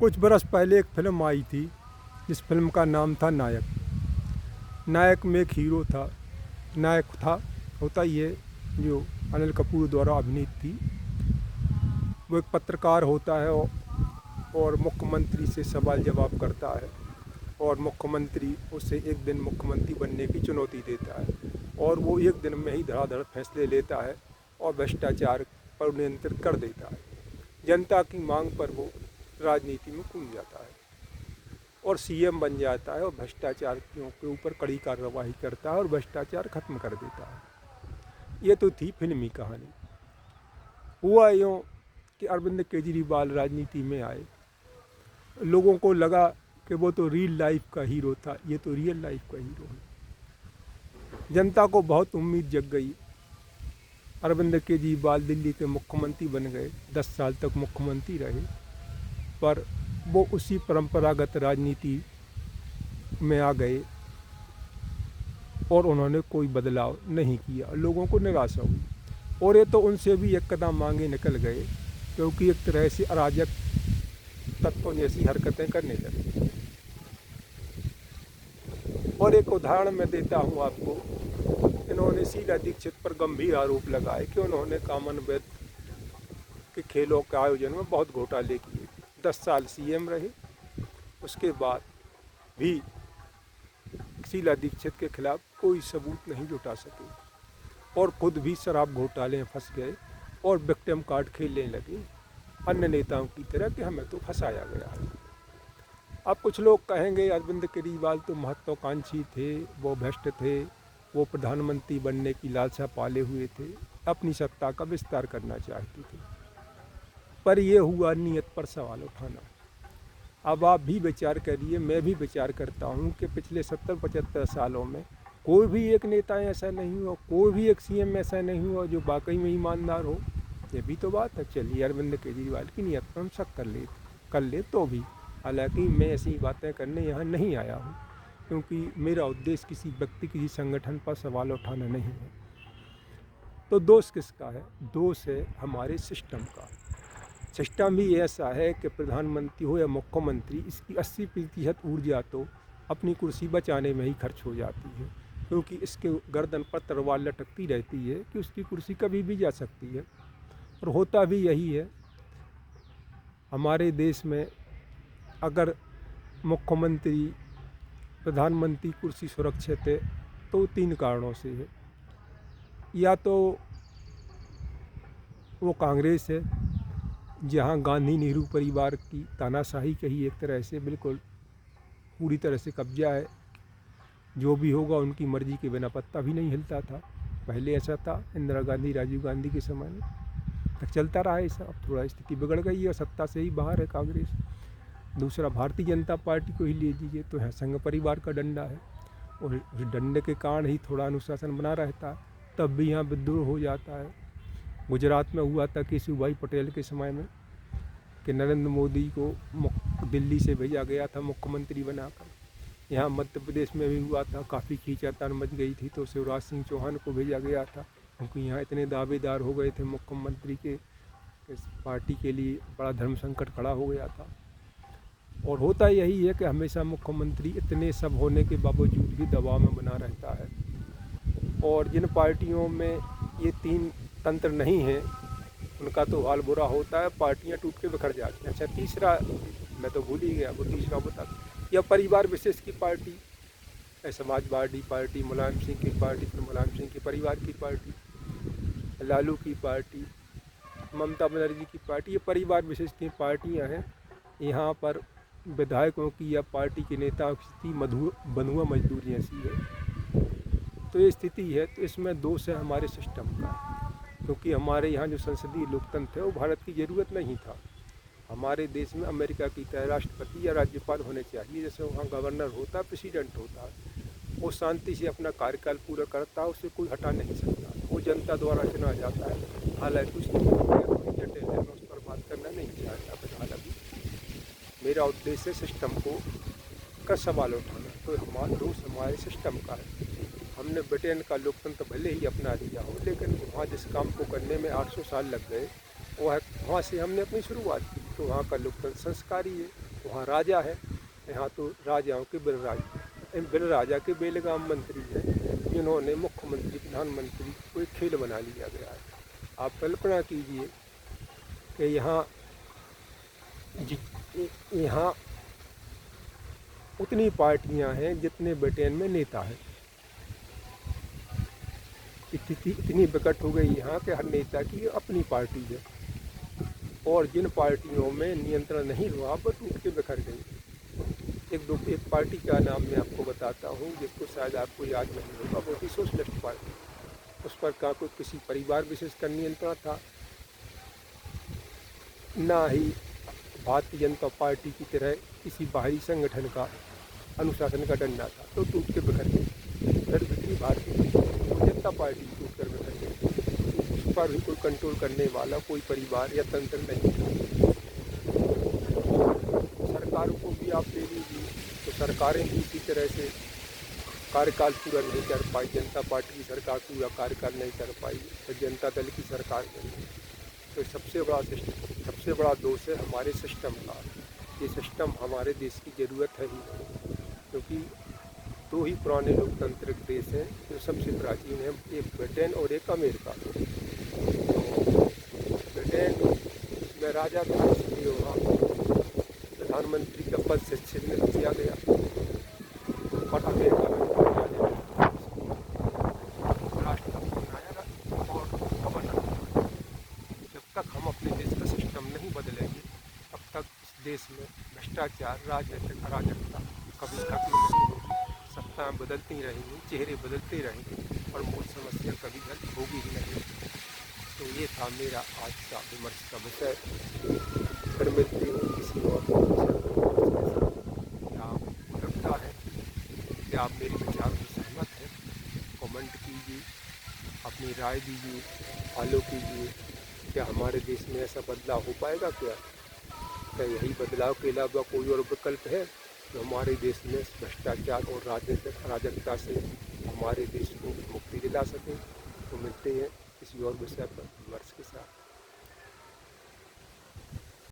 कुछ बरस पहले एक फ़िल्म आई थी जिस फिल्म का नाम था नायक। नायक में एक हीरो था, नायक था, होता ही है, जो अनिल कपूर द्वारा अभिनीत थी। वो एक पत्रकार होता है और मुख्यमंत्री से सवाल जवाब करता है और मुख्यमंत्री उसे एक दिन मुख्यमंत्री बनने की चुनौती देता है और वो एक दिन में ही धड़ाधड़ फैसले लेता है और भ्रष्टाचार पर नियंत्रित कर देता है। जनता की मांग पर वो राजनीति में कूद जाता है और सीएम बन जाता है और भ्रष्टाचारियों के ऊपर कड़ी कार्रवाई करता है और भ्रष्टाचार खत्म कर देता है। ये तो थी फिल्मी कहानी। हुआ यूँ कि अरविंद केजरीवाल राजनीति में आए, लोगों को लगा कि वो तो रियल लाइफ का हीरो था, ये तो रियल लाइफ का हीरो है। जनता को बहुत उम्मीद जग गई। अरविंद केजरीवाल दिल्ली के मुख्यमंत्री बन गए, 10 साल तक मुख्यमंत्री रहे, पर वो उसी परंपरागत राजनीति में आ गए और उन्होंने कोई बदलाव नहीं किया। लोगों को निराशा हुई और ये तो उनसे भी एक कदम आगे निकल गए, क्योंकि एक तरह से अराजक तत्वों जैसी हरकतें करने लगे। और एक उदाहरण मैं देता हूँ आपको। इन्होंने शीला दीक्षित पर गंभीर आरोप लगाए कि उन्होंने कॉमनवेल्थ के खेलों के आयोजन में बहुत घोटाले किए। 10 साल सीएम रहे, उसके बाद भी शीला दीक्षित के खिलाफ कोई सबूत नहीं जुटा सके और खुद भी शराब घोटाले में फंस गए और विक्टिम कार्ड खेलने लगे अन्य नेताओं की तरह कि हमें तो फंसाया गया है। अब कुछ लोग कहेंगे अरविंद केजरीवाल तो महत्वाकांक्षी थे, वो भ्रष्ट थे, वो प्रधानमंत्री बनने की लालसा पाले हुए थे, अपनी सत्ता का विस्तार करना चाहते थे। पर यह हुआ नीयत पर सवाल उठाना। अब आप भी विचार करिए, मैं भी विचार करता हूँ कि पिछले 70-75 सालों में कोई भी एक नेता ऐसा नहीं हुआ, कोई भी एक सीएम ऐसा नहीं हुआ जो वाकई में ईमानदार हो। ये भी तो बात है। चलिए अरविंद केजरीवाल की नीयत पर हम शक कर ले तो भी, हालांकि मैं ऐसी बातें करने यहाँ नहीं आया हूँ, क्योंकि मेरा उद्देश्य किसी व्यक्ति, किसी संगठन पर सवाल उठाना नहीं है। तो दोष किसका है? दोष है हमारे सिस्टम का। सिस्टम ही ऐसा है कि प्रधानमंत्री हो या मुख्यमंत्री, इसकी 80% ऊर्जा तो अपनी कुर्सी बचाने में ही खर्च हो जाती है, क्योंकि इसके गर्दन पर तलवार लटकती रहती है कि उसकी कुर्सी कभी भी जा सकती है। और होता भी यही है। हमारे देश में अगर मुख्यमंत्री, प्रधानमंत्री कुर्सी सुरक्षित है तो 3 कारणों से है। या तो वो कांग्रेस है, जहाँ गांधी नेहरू परिवार की तानाशाही कही एक तरह से बिल्कुल पूरी तरह से कब्जा है। जो भी होगा उनकी मर्जी के बिना पत्ता भी नहीं हिलता था। पहले ऐसा था, इंदिरा गांधी, राजीव गांधी के समय में तक चलता रहा ऐसा। अब थोड़ा स्थिति बिगड़ गई है और सत्ता से ही बाहर है कांग्रेस। दूसरा, भारतीय जनता पार्टी को ही ले लीजिए तो यहाँ संघ परिवार का डंडा है और उस डंडे के कारण ही थोड़ा अनुशासन बना रहता है, तब भी यहाँ विद्रोह हो जाता है। गुजरात में हुआ था केशुभाई पटेल के समय में कि नरेंद्र मोदी को दिल्ली से भेजा गया था मुख्यमंत्री बनाकर। यहाँ मध्य प्रदेश में भी हुआ था, काफ़ी खींचातान मच गई थी तो शिवराज सिंह चौहान को भेजा गया था, क्योंकि यहाँ इतने दावेदार हो गए थे मुख्यमंत्री के, इस पार्टी के लिए बड़ा धर्म संकट खड़ा हो गया था। और होता यही है कि हमेशा मुख्यमंत्री इतने सब होने के बावजूद भी दबाव में बना रहता है। और जिन पार्टियों में ये 3 तंत्र नहीं है उनका तो हाल बुरा होता है, पार्टियां टूट के बिखर जाती हैं। अच्छा, तीसरा मैं तो भूल ही गया, वो तीसरा बता। या परिवार विशेष की पार्टी, समाजवादी पार्टी, मुलायम सिंह की पार्टी, फिर मुलायम सिंह के परिवार की पार्टी, लालू की पार्टी, ममता बनर्जी की पार्टी, ये परिवार विशेष की पार्टियां हैं। यहाँ पर विधायकों की या पार्टी के नेताओं की स्थिति बंधुआ मजदूरी ऐसी है। तो ये स्थिति है, तो इसमें दोष है हमारे सिस्टम का, क्योंकि हमारे यहाँ जो संसदीय लोकतंत्र है वो भारत की ज़रूरत नहीं था। हमारे देश में अमेरिका की तरह राष्ट्रपति या राज्यपाल होने चाहिए, जैसे वहाँ गवर्नर होता है, प्रेसिडेंट होता है, वो शांति से अपना कार्यकाल पूरा करता है, उसे कोई हटा नहीं सकता, वो जनता द्वारा चुना जाता है। हालांकि उसकी जटिल है, मैं उस पर बात करना नहीं चाहता। पर हालांकि मेरा उद्देश्य सिस्टम का सवाल उठाना, तो हमारा दोष हमारे सिस्टम का है। हमने ब्रिटेन का लोकतंत्र भले ही अपना लिया हो, लेकिन वहाँ जिस काम को करने में 800 साल लग गए, वहाँ से हमने अपनी शुरुआत की। तो वहाँ का लोकतंत्र संस्कारी है, वहाँ राजा है, यहाँ तो राजाओं के बिल राजा के बेलगाम मंत्री हैं, जिन्होंने मुख्यमंत्री प्रधानमंत्री को एक खेल बना लिया गया है। आप कल्पना कीजिए कि यहाँ उतनी पार्टियां हैं जितने ब्रिटेन में नेता हैं। इतनी विकट हो गई यहाँ के हर नेता की अपनी पार्टी है, और जिन पार्टियों में नियंत्रण नहीं हुआ वो टूट के बिखर गई। एक पार्टी का नाम मैं आपको बताता हूँ, जिसको शायद आपको याद नहीं होगा, वो थी सोशलिस्ट पार्टी। उस पर का कोई किसी परिवार विशेष का नियंत्रण था, ना ही भारतीय जनता पार्टी की तरह किसी बाहरी संगठन का अनुशासन का डंडा था, तो टूट के बिखर गई। फिर दूसरी भारतीय जनता पार्टी टूट कर बिखर गई। उस पर भी कोई कंट्रोल करने वाला कोई परिवार या तंत्र नहीं था। सरकारों को भी आप ले लीजिए, तो सरकारें भी इसी तरह से कार्यकाल पूरा नहीं कर पाई। जनता पार्टी की सरकार पूरा कार्यकाल नहीं कर पाई, तो जनता दल की सरकार बनी। तो सबसे बड़ा दोष है हमारे सिस्टम का। ये सिस्टम हमारे देश की ज़रूरत है ही नहीं, क्योंकि दो ही पुराने लोकतांत्रिक देश हैं जो सबसे प्राचीन हैं, एक ब्रिटेन और एक अमेरिका। तो ब्रिटेन में राजा था, इसलिए वहाँ प्रधानमंत्री का पद से छिन्न किया गया, और अमेरिका में राष्ट्रपति बनाया और गवर्नर। जब तक हम अपने देश का सिस्टम नहीं बदलेंगे, तब तक इस देश में भ्रष्टाचार, राजनीतिक अराजकता कभी खत्म नहीं होगी। सत्ताएं बदलती रहेंगी, चेहरे बदलते रहेंगे, और मूल समस्या कभी हल होगी ही नहीं। तो ये था मेरा आज का विमर्श का विषय। फिर मिलते हैं किसी और क्या आपको लगता है, क्या आप मेरे विचार से सहमत हैं? कमेंट कीजिए, अपनी राय दीजिए, फॉलो कीजिए। क्या हमारे देश में ऐसा बदलाव हो पाएगा? क्या यही बदलाव के अलावा कोई और विकल्प है जो हमारे देश में भ्रष्टाचार और राजनीतिक अराजकता से हमारे देश को मुक्ति दिला सके? तो मिलते हैं किसी और विषय पर विमर्श के साथ।